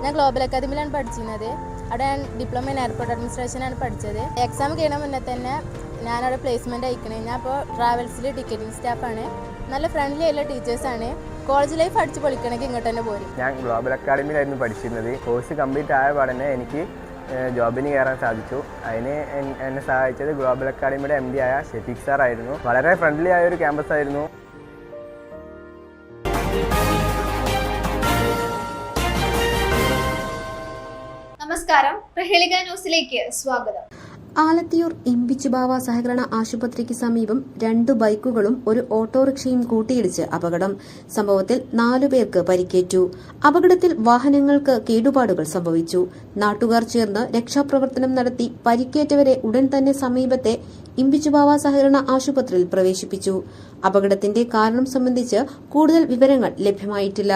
ഞാൻ ഗ്ലോബൽ അക്കാദമിയിലാണ് പഠിച്ചിരുന്നത്. അവിടെ ഞാൻ ഡിപ്ലോമ ഇൻ എയർപോർട്ട് അഡ്മിനിസ്ട്രേഷനാണ് പഠിച്ചത്. എക്സാം കഴിയുന്ന മുന്നേ തന്നെ ഞാനവിടെ പ്ലേസ്മെൻറ്റ് അയക്കണേ. ഞാൻ ഇപ്പോൾ ട്രാവൽസിൽ ടിക്കറ്റിംഗ് സ്റ്റാഫാണ്. നല്ല ഫ്രണ്ട്ലി ആയിട്ടുള്ള ടീച്ചേഴ്സാണ്. കോളേജ് ലൈഫ് അടിച്ച് പൊളിക്കണമെങ്കിൽ ഇങ്ങോട്ട് തന്നെ പോരും. ഞാൻ ഗ്ലോബൽ അക്കാദമിയിലായിരുന്നു പഠിച്ചിരുന്നത്. കോഴ്സ് കംപ്ലീറ്റ് ആയ പാടനെ എനിക്ക് ജോബിന് കയറാൻ സാധിച്ചു. അതിന് എന്നെ സഹായിച്ചത് ഗ്ലോബൽ അക്കാദമിയുടെ MD ആയ ഷെഫീഖ് സാർ ആയിരുന്നു. വളരെ ഫ്രണ്ട്ലി ആയ ഒരു ക്യാമ്പസ് ആയിരുന്നു. നമസ്കാരം, പ്രഹേളിക ന്യൂസിലേക്ക് സ്വാഗതം. ആലത്തിയൂർ ഇമ്പിച്ചുബാവ സഹകരണ ആശുപത്രിക്ക് സമീപം 2 ബൈക്കുകളും ഒരു ഓട്ടോറിക്ഷയും കൂട്ടിയിടിച്ച് അപകടം. സംഭവത്തിൽ 4 പേർക്ക് പരിക്കേറ്റു. അപകടത്തിൽ വാഹനങ്ങൾക്ക് കേടുപാടുകൾ സംഭവിച്ചു. നാട്ടുകാർ ചേർന്ന് രക്ഷാപ്രവർത്തനം നടത്തി പരിക്കേറ്റവരെ ഉടൻ തന്നെ സമീപത്തെ ഇമ്പിച്ചുബാവ സഹകരണ ആശുപത്രിയിൽ പ്രവേശിപ്പിച്ചു. അപകടത്തിന്റെ കാരണം സംബന്ധിച്ച് കൂടുതൽ വിവരങ്ങൾ ലഭ്യമായിട്ടില്ല.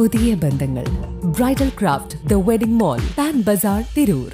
പുതിയ ബന്ധങ്ങൾ. Bridal craft, the wedding mall, Paan Bazaar, Tirur.